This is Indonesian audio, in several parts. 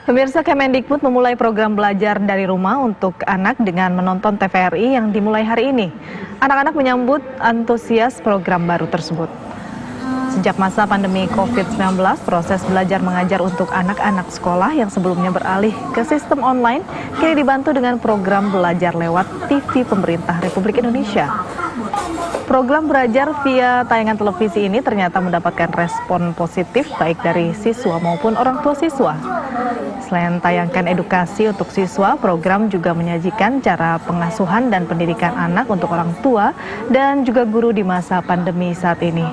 Pemirsa, Kemendikbud memulai program belajar dari rumah untuk anak dengan menonton TVRI yang dimulai hari ini. Anak-anak menyambut antusias program baru tersebut. Sejak masa pandemi COVID-19, proses belajar mengajar untuk anak-anak sekolah yang sebelumnya beralih ke sistem online kini dibantu dengan program belajar lewat TV Pemerintah Republik Indonesia. Program belajar via tayangan televisi ini ternyata mendapatkan respon positif baik dari siswa maupun orang tua siswa. Selain tayangkan edukasi untuk siswa, program juga menyajikan cara pengasuhan dan pendidikan anak untuk orang tua dan juga guru di masa pandemi saat ini.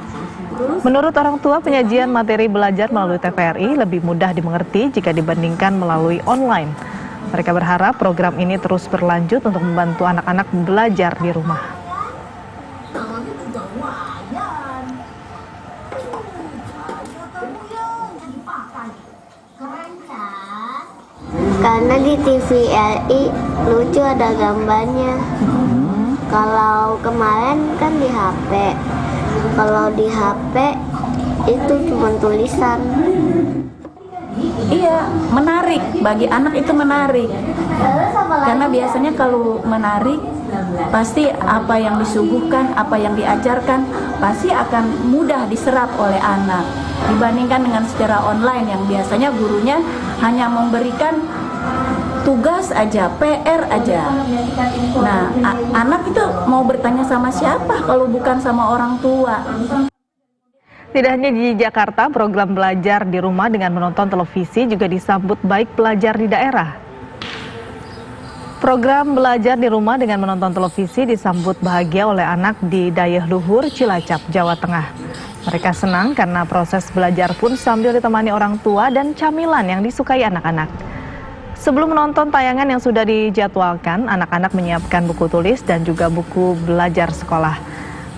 Menurut orang tua, penyajian materi belajar melalui TVRI lebih mudah dimengerti jika dibandingkan melalui online. Mereka berharap program ini terus berlanjut untuk membantu anak-anak belajar di rumah. Karena di TVRI lucu, ada gambarnya. Kalau kemarin kan di HP. Kalau di HP itu cuma tulisan. Iya, menarik. Bagi anak itu menarik. Karena biasanya kalau menarik, pasti apa yang disuguhkan, apa yang diajarkan, pasti akan mudah diserap oleh anak. Dibandingkan dengan secara online yang biasanya gurunya hanya memberikan tugas aja, PR aja. Nah, anak itu mau bertanya sama siapa kalau bukan sama orang tua? Tidak hanya di Jakarta, program belajar di rumah dengan menonton televisi juga disambut baik pelajar di daerah. Program belajar di rumah dengan menonton televisi disambut bahagia oleh anak di Dayeuhluhur, Cilacap, Jawa Tengah. Mereka senang karena proses belajar pun sambil ditemani orang tua dan camilan yang disukai anak-anak. Sebelum menonton tayangan yang sudah dijadwalkan, anak-anak menyiapkan buku tulis dan juga buku belajar sekolah.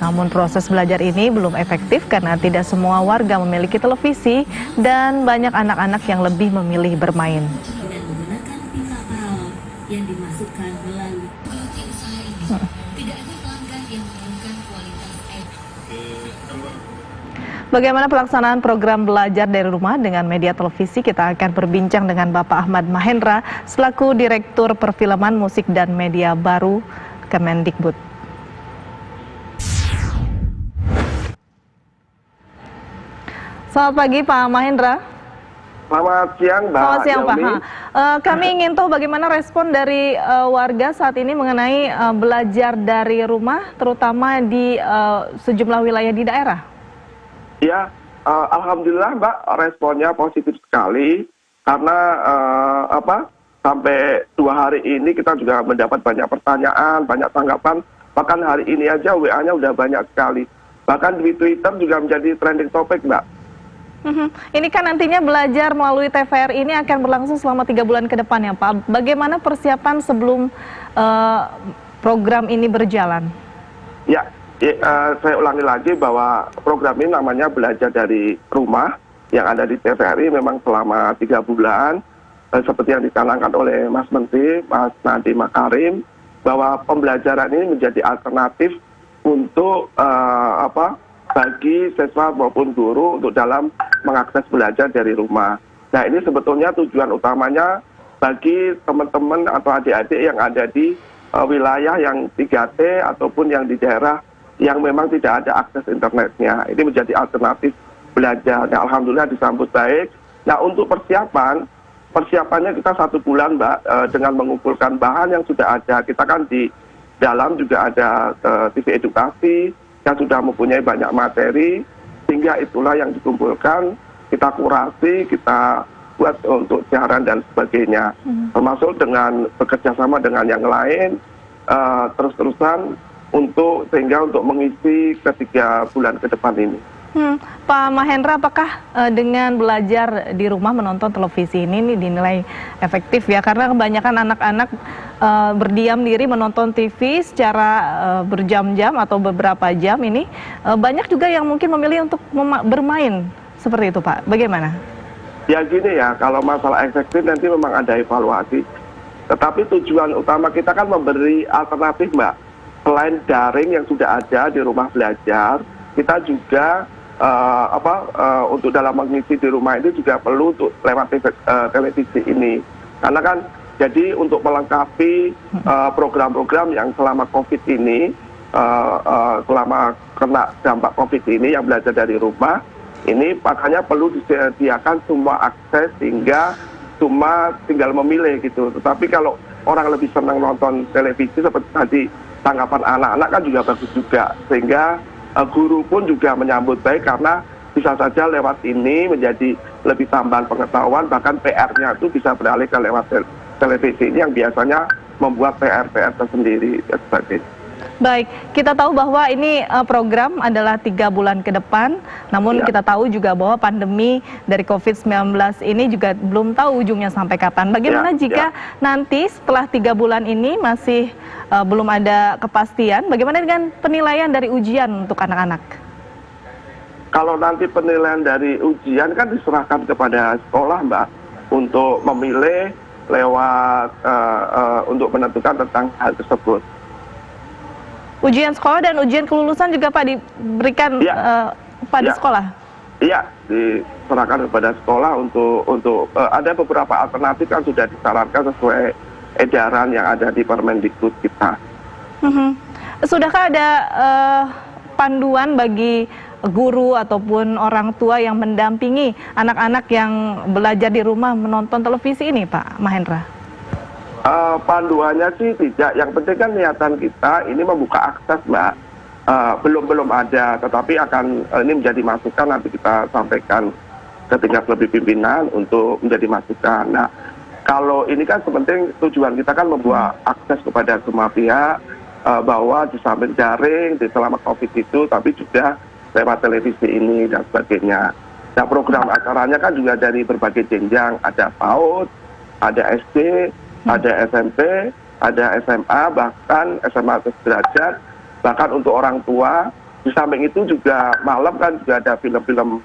Namun proses belajar ini belum efektif karena tidak semua warga memiliki televisi dan banyak anak-anak yang lebih memilih bermain. Bagaimana pelaksanaan program belajar dari rumah dengan media televisi? Kita akan berbincang dengan Bapak Ahmad Mahendra selaku Direktur Perfilman Musik dan Media Baru Kemendikbud. Selamat pagi Pak Mahendra. Selamat siang Mbak. Selamat siang Pak. Kami ingin tahu bagaimana respon dari warga saat ini mengenai belajar dari rumah, terutama di sejumlah wilayah di daerah. Ya, alhamdulillah Mbak, responnya positif sekali karena sampai 2 hari ini kita juga mendapat banyak pertanyaan, banyak tanggapan. Bahkan hari ini aja WA-nya udah banyak sekali. Bahkan di Twitter juga menjadi trending topik Mbak. Ini kan nantinya belajar melalui TVRI ini akan berlangsung selama 3 bulan ke depan ya Pak. Bagaimana persiapan sebelum program ini berjalan? Ya. Saya ulangi lagi bahwa program ini namanya belajar dari rumah yang ada di TVRI memang selama 3 bulan seperti yang dicanangkan oleh Mas Menteri, Mas Nadiem Makarim, bahwa pembelajaran ini menjadi alternatif untuk bagi siswa maupun guru untuk dalam mengakses belajar dari rumah. Nah, ini sebetulnya tujuan utamanya bagi teman-teman atau adik-adik yang ada di wilayah yang 3T ataupun yang di daerah yang memang tidak ada akses internetnya. Ini menjadi alternatif belajar. Nah, alhamdulillah disambut baik. Nah, untuk persiapannya kita 1 bulan Mbak, dengan mengumpulkan bahan yang sudah ada. Kita kan di dalam juga ada TV edukasi yang sudah mempunyai banyak materi, sehingga itulah yang dikumpulkan, kita kurasi, kita buat untuk siaran dan sebagainya. Termasuk dengan bekerja sama dengan yang lain, terus-terusan sehingga untuk mengisi ketiga bulan ke depan ini. Pak Mahendra, apakah dengan belajar di rumah menonton televisi ini dinilai efektif ya? Karena kebanyakan anak-anak berdiam diri menonton TV secara berjam-jam atau beberapa jam ini. Banyak juga yang mungkin memilih untuk bermain seperti itu Pak. Bagaimana? Ya gini ya, kalau masalah efektif nanti memang ada evaluasi. Tetapi tujuan utama kita kan memberi alternatif Mbak. Selain daring yang sudah ada di rumah belajar, kita juga untuk dalam mengisi di rumah ini juga perlu untuk lewat televisi ini. Karena kan jadi untuk melengkapi program-program yang selama COVID ini, selama kena dampak COVID ini yang belajar dari rumah, ini makanya perlu disediakan semua akses sehingga cuma tinggal memilih gitu. Tetapi kalau orang lebih senang nonton televisi seperti tadi tanggapan anak-anak kan juga bagus juga, sehingga guru pun juga menyambut baik karena bisa saja lewat ini menjadi lebih tambahan pengetahuan, bahkan PR-nya itu bisa beralih ke lewat televisi ini yang biasanya membuat PR-PR tersendiri dan sebagainya. Baik, kita tahu bahwa ini program adalah 3 bulan ke depan, namun kita tahu juga bahwa pandemi dari COVID-19 ini juga belum tahu ujungnya sampai kapan. Bagaimana jika nanti setelah 3 bulan ini masih belum ada kepastian, bagaimana dengan penilaian dari ujian untuk anak-anak? Kalau nanti penilaian dari ujian kan diserahkan kepada sekolah, Mbak, untuk memilih lewat untuk menentukan tentang hal tersebut. Ujian sekolah dan ujian kelulusan juga Pak diberikan pada sekolah? Iya, diserahkan kepada sekolah untuk ada beberapa alternatif yang sudah disarankan sesuai edaran yang ada di Permendikbud kita. Sudahkah ada panduan bagi guru ataupun orang tua yang mendampingi anak-anak yang belajar di rumah menonton televisi ini, Pak Mahendra? Panduannya sih tidak. Yang penting kan niatan kita ini membuka akses, Mbak. Belum ada, tetapi akan ini menjadi masukan, nanti kita sampaikan ke tingkat lebih pimpinan untuk menjadi masukan. Nah, kalau ini kan sepenting tujuan kita kan membuat akses kepada semua pihak, bahwa di samping daring di selama COVID itu, tapi juga lewat televisi ini dan sebagainya. Nah, program acaranya kan juga dari berbagai jenjang, ada PAUD, ada SD, ada SMP, ada SMA, bahkan SMA sederajat, bahkan untuk orang tua. Di samping itu juga malam kan juga ada film-film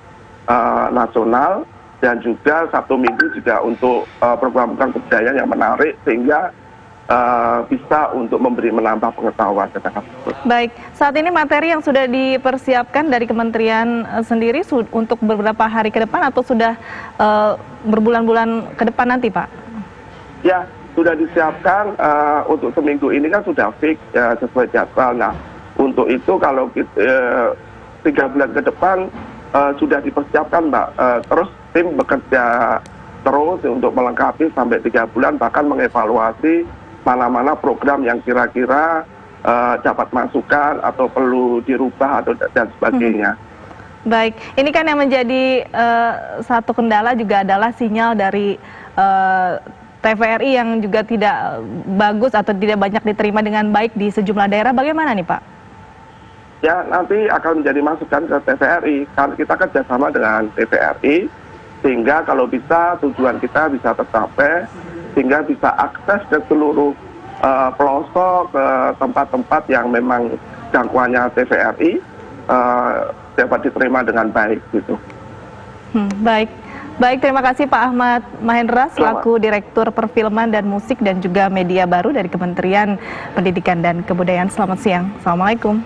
nasional, dan juga Sabtu Minggu juga untuk program-program kebudayaan yang menarik, sehingga bisa untuk menambah pengetahuan tentang tersebut. Baik, saat ini materi yang sudah dipersiapkan dari kementerian sendiri untuk beberapa hari ke depan atau sudah berbulan-bulan ke depan nanti, Pak? Ya, sudah disiapkan untuk seminggu ini kan sudah fix sesuai jadwal. Nah, untuk itu kalau 3 bulan ke depan sudah dipersiapkan, Mbak. Terus tim bekerja terus untuk melengkapi sampai 3 bulan, bahkan mengevaluasi mana-mana program yang kira-kira dapat masukan atau perlu dirubah atau dan sebagainya. Baik, ini kan yang menjadi satu kendala juga adalah sinyal dari TVRI yang juga tidak bagus atau tidak banyak diterima dengan baik di sejumlah daerah. Bagaimana nih, Pak? Ya, nanti akan menjadi masukan ke TVRI. Kan kita kerjasama dengan TVRI, sehingga kalau bisa tujuan kita bisa tercapai, sehingga bisa akses ke seluruh pelosok, ke tempat-tempat yang memang jangkauannya TVRI dapat diterima dengan baik gitu. Baik, terima kasih Pak Ahmad Mahendra selaku Direktur Perfilman dan Musik dan juga Media Baru dari Kementerian Pendidikan dan Kebudayaan. Selamat siang. Assalamualaikum.